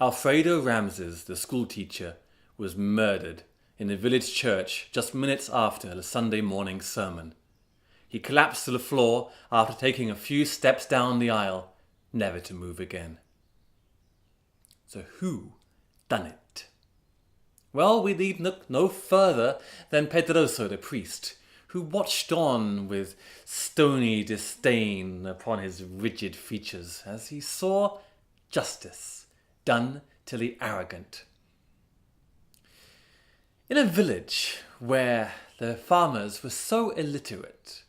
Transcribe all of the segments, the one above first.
Alfredo Ramses, the schoolteacher, was murdered in the village church just minutes after the Sunday morning sermon. He collapsed to the floor after taking a few steps down the aisle, never to move again. So who done it? Well, we need look no further than Pedroso the priest, who watched on with stony disdain upon his rigid features as he saw justice done to the arrogant. In a village where the farmers were so illiterate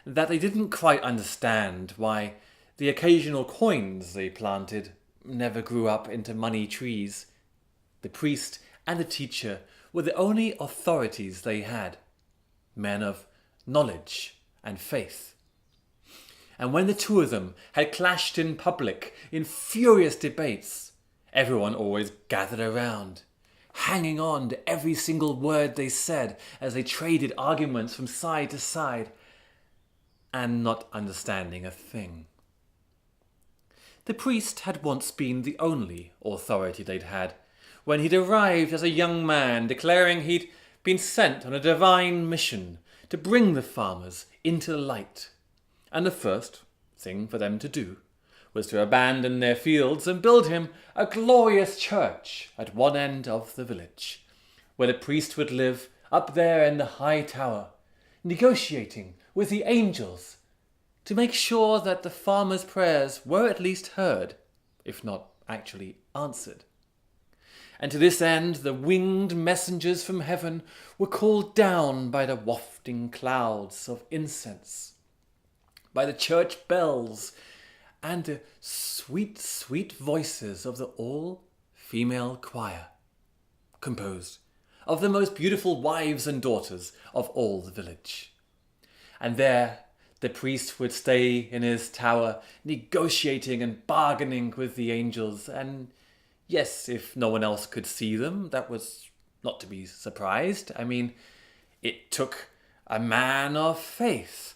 that they didn't quite understand why the occasional coins they planted never grew up into money trees, the priest and the teacher were the only authorities they had, men of knowledge and faith. And when the two of them had clashed in public in furious debates, everyone always gathered around, hanging on to every single word they said as they traded arguments from side to side, and not understanding a thing. The priest had once been the only authority they'd had, when he'd arrived as a young man declaring he'd been sent on a divine mission to bring the farmers into the light, and the first thing for them to do was to abandon their fields and build him a glorious church at one end of the village, where the priest would live up there in the high tower, negotiating with the angels to make sure that the farmers' prayers were at least heard, if not actually answered. And to this end the winged messengers from heaven were called down by the wafting clouds of incense, by the church bells, and the sweet, sweet voices of the all-female choir, composed of the most beautiful wives and daughters of all the village. And there the priest would stay in his tower, negotiating and bargaining with the angels, and yes, if no one else could see them, that was not to be surprised. I mean, it took a man of faith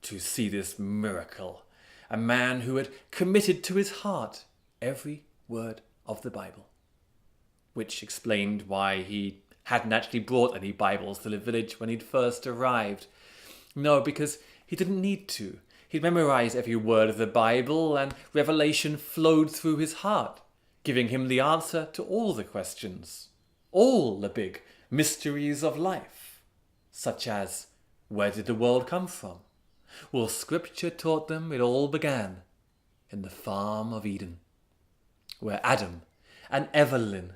to see this miracle, a man who had committed to his heart every word of the Bible, which explained why he hadn't actually brought any Bibles to the village when he'd first arrived. No, because he didn't need to. He'd memorized every word of the Bible, and revelation flowed through his heart, giving him the answer to all the questions, all the big mysteries of life, such as, where did the world come from? Well, Scripture taught them it all began in the farm of Eden, where Adam and Evelyn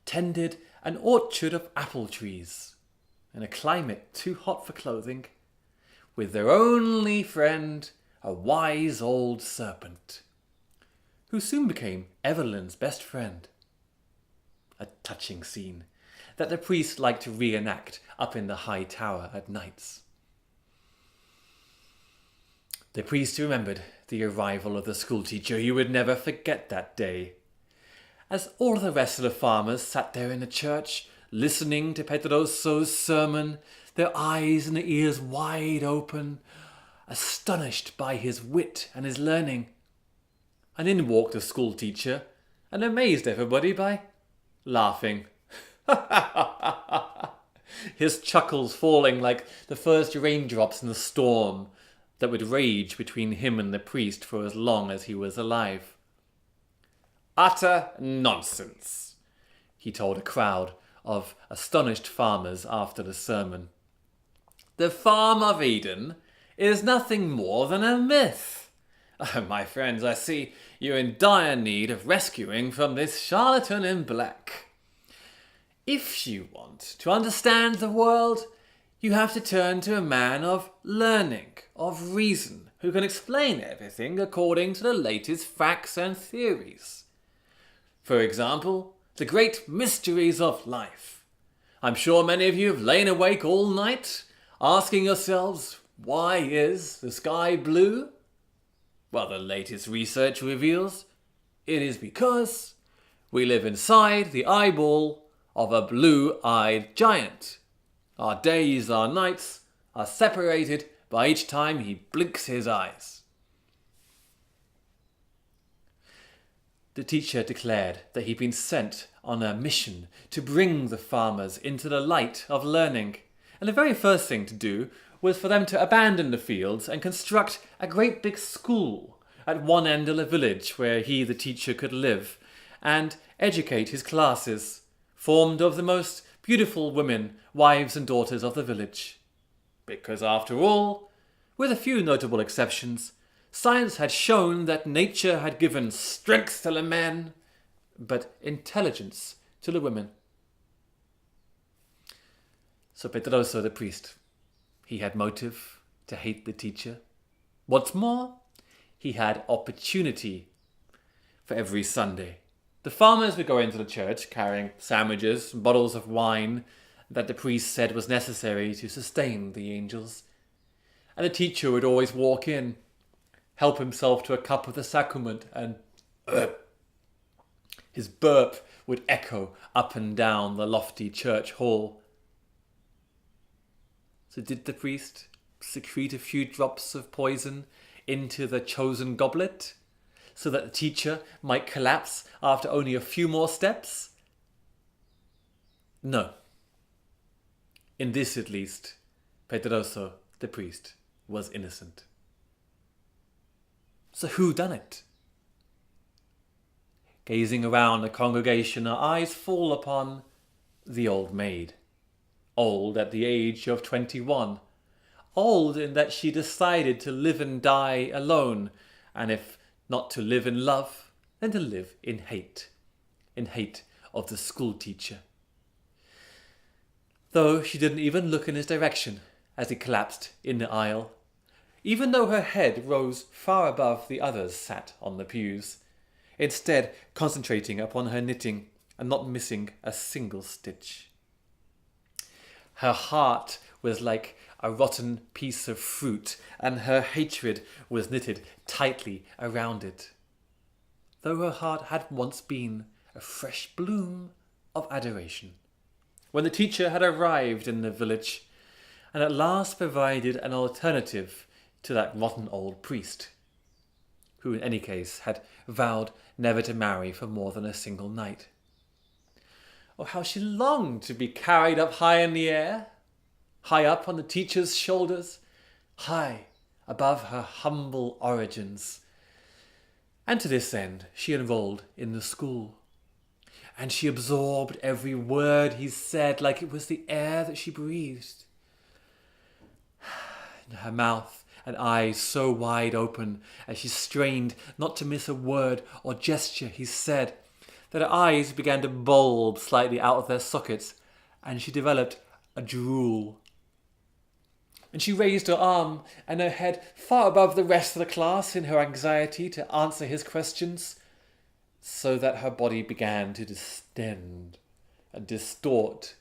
tended an orchard of apple trees in a climate too hot for clothing, with their only friend, a wise old serpent, who soon became Evelyn's best friend. A touching scene that the priest liked to reenact up in the high tower at nights. The priest remembered the arrival of the schoolteacher. He would never forget that day. As all the rest of the farmers sat there in the church, listening to Pedroso's sermon, their eyes and their ears wide open, astonished by his wit and his learning. And in walked the schoolteacher and amazed everybody by laughing. His chuckles falling like the first raindrops in the storm that would rage between him and the priest for as long as he was alive. Utter nonsense, he told a crowd of astonished farmers after the sermon. The farm of Eden is nothing more than a myth. Oh, my friends, I see you're in dire need of rescuing from this charlatan in black. If you want to understand the world, you have to turn to a man of learning, of reason, who can explain everything according to the latest facts and theories. For example, the great mysteries of life. I'm sure many of you have lain awake all night, asking yourselves, why is the sky blue? Well, the latest research reveals it is because we live inside the eyeball of a blue-eyed giant. Our days, our nights are separated by each time he blinks his eyes. The teacher declared that he'd been sent on a mission to bring the farmers into the light of learning, and the very first thing to do was for them to abandon the fields and construct a great big school at one end of the village where he, the teacher, could live and educate his classes, formed of the most beautiful women, wives and daughters of the village. Because after all, with a few notable exceptions, science had shown that nature had given strength to the men, but intelligence to the women. So Pedroso the priest, he had motive to hate the teacher. What's more, he had opportunity. For every Sunday, the farmers would go into the church carrying sandwiches and bottles of wine that the priest said was necessary to sustain the angels. And the teacher would always walk in, help himself to a cup of the sacrament, and his burp would echo up and down the lofty church hall. So did the priest secrete a few drops of poison into the chosen goblet so that the teacher might collapse after only a few more steps? No. In this, at least, Pedroso the priest was innocent. So who done it? Gazing around the congregation, our eyes fall upon the old maid. Old at the age of 21. Old in that she decided to live and die alone, and if not to live in love, then to live in hate. In hate of the school teacher. Though she didn't even look in his direction as he collapsed in the aisle, even though her head rose far above the others sat on the pews, instead concentrating upon her knitting and not missing a single stitch. Her heart was like a rotten piece of fruit, and her hatred was knitted tightly around it, though her heart had once been a fresh bloom of adoration. When the teacher had arrived in the village, and at last provided an alternative to that rotten old priest, who in any case had vowed never to marry for more than a single night. Oh, how she longed to be carried up high in the air, high up on the teacher's shoulders, high above her humble origins. And to this end she enrolled in the school, and she absorbed every word he said like it was the air that she breathed. Her mouth and eyes so wide open as she strained not to miss a word or gesture he said, that her eyes began to bulge slightly out of their sockets, and she developed a drool. And she raised her arm and her head far above the rest of the class in her anxiety to answer his questions, so that her body began to distend and distort.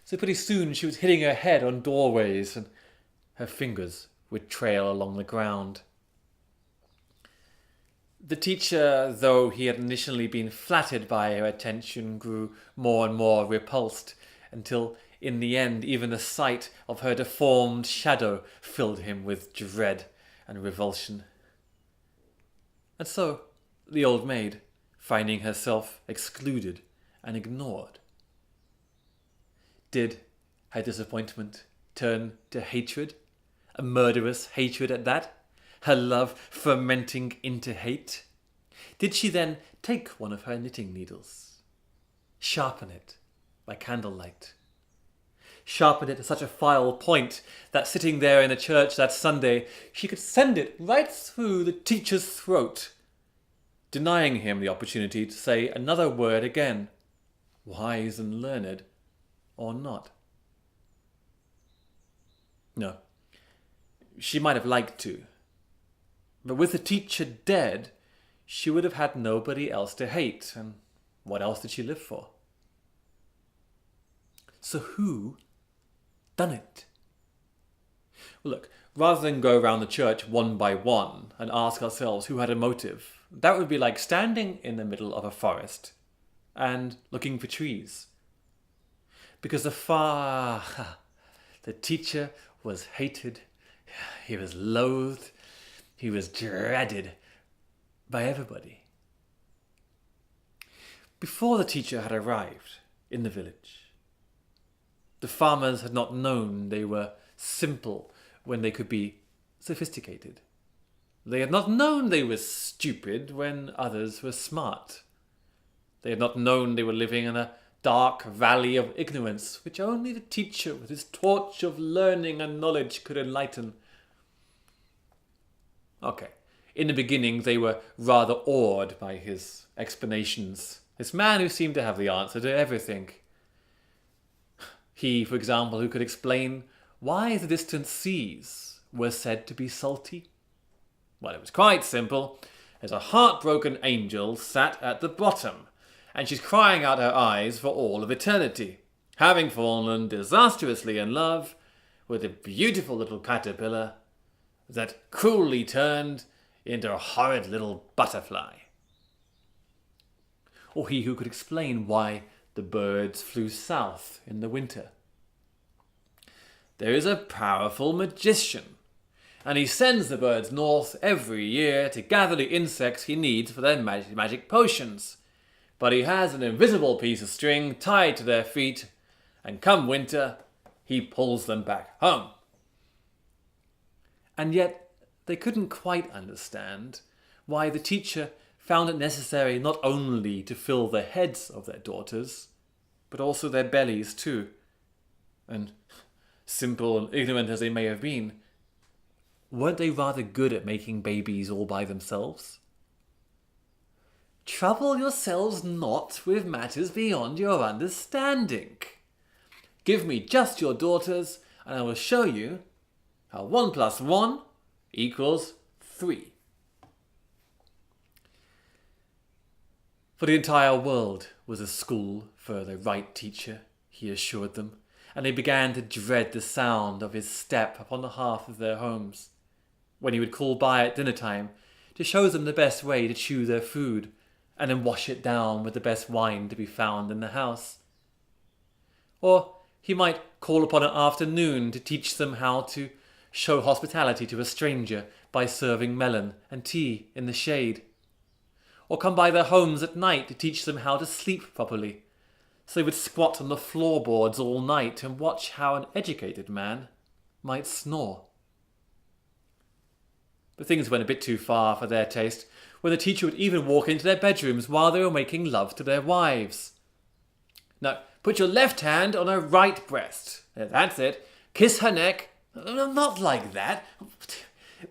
So pretty soon she was hitting her head on doorways, and her fingers would trail along the ground. The teacher, though he had initially been flattered by her attention, grew more and more repulsed, until in the end even the sight of her deformed shadow filled him with dread and revulsion. And so the old maid, finding herself excluded and ignored, did her disappointment turn to hatred, a murderous hatred at that? Her love fermenting into hate? Did she then take one of her knitting needles, sharpen it by candlelight, sharpen it to such a file point that sitting there in the church that Sunday, she could send it right through the teacher's throat, denying him the opportunity to say another word again, wise and learned or not? No, she might have liked to. But with the teacher dead, she would have had nobody else to hate, and what else did she live for? So who done it? Well, look, rather than go around the church one by one and ask ourselves who had a motive, that would be like standing in the middle of a forest and looking for trees. Because the teacher was hated, he was loathed, he was dreaded by everybody. Before the teacher had arrived in the village, the farmers had not known they were simple when they could be sophisticated. They had not known they were stupid when others were smart. They had not known they were living in a dark valley of ignorance, which only the teacher with his torch of learning and knowledge could enlighten. Okay, in the beginning they were rather awed by his explanations. This man who seemed to have the answer to everything. He, for example, who could explain why the distant seas were said to be salty. Well, it was quite simple. There's a heartbroken angel sat at the bottom, and she's crying out her eyes for all of eternity, having fallen disastrously in love with a beautiful little caterpillar that cruelly turned into a horrid little butterfly. Or he who could explain why the birds flew south in the winter. There is a powerful magician, and he sends the birds north every year to gather the insects he needs for their magic potions. But he has an invisible piece of string tied to their feet, and come winter, he pulls them back home. And yet they couldn't quite understand why the teacher found it necessary not only to fill the heads of their daughters, but also their bellies too. And simple and ignorant as they may have been, weren't they rather good at making babies all by themselves? Trouble yourselves not with matters beyond your understanding. Give me just your daughters, and I will show you how 1 + 1 equals 3. For the entire world was a school for the right teacher, he assured them, and they began to dread the sound of his step upon the hearth of their homes, when he would call by at dinner time to show them the best way to chew their food, and then wash it down with the best wine to be found in the house. Or he might call upon an afternoon to teach them how to show hospitality to a stranger by serving melon and tea in the shade. Or come by their homes at night to teach them how to sleep properly, so they would squat on the floorboards all night and watch how an educated man might snore. But things went a bit too far for their taste, when the teacher would even walk into their bedrooms while they were making love to their wives. Now, put your left hand on her right breast. That's it. Kiss her neck. Not like that.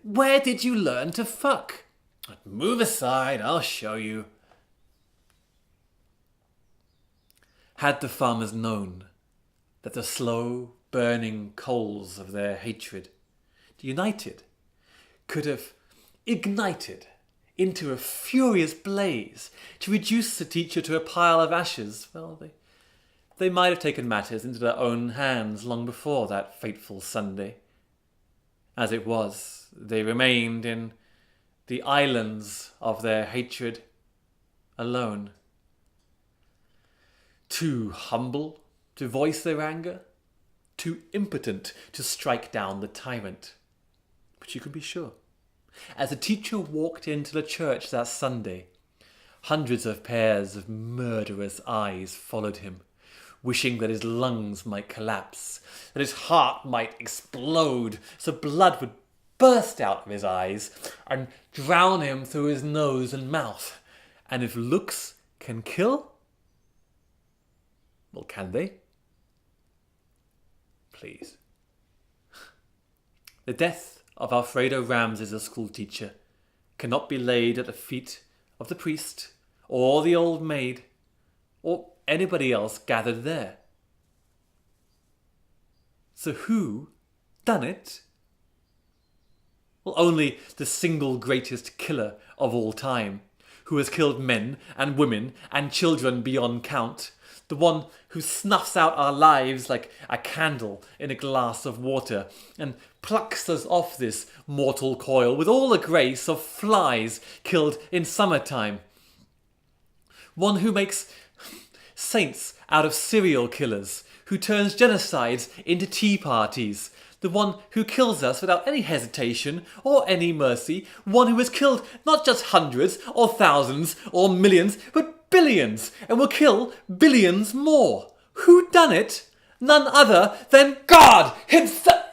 Where did you learn to fuck? Move aside, I'll show you. Had the farmers known that the slow burning coals of their hatred, united, could have ignited into a furious blaze to reduce the teacher to a pile of ashes, well, they might have taken matters into their own hands long before that fateful Sunday. As it was, they remained in the islands of their hatred alone. Too humble to voice their anger, too impotent to strike down the tyrant. But you can be sure, as the teacher walked into the church that Sunday, hundreds of pairs of murderous eyes followed him, wishing that his lungs might collapse, that his heart might explode, so blood would burst out of his eyes and drown him through his nose and mouth. And if looks can kill, well, can they? Please. The death of Alfredo Ramses, a schoolteacher, cannot be laid at the feet of the priest or the old maid or anybody else gathered there. So who done it? Well, only the single greatest killer of all time, who has killed men and women and children beyond count, the one who snuffs out our lives like a candle in a glass of water and plucks us off this mortal coil with all the grace of flies killed in summertime. One who makes saints out of serial killers, who turns genocides into tea parties, the one who kills us without any hesitation or any mercy, one who has killed not just hundreds or thousands or millions, but billions and will kill billions more. Who done it? None other than God himself.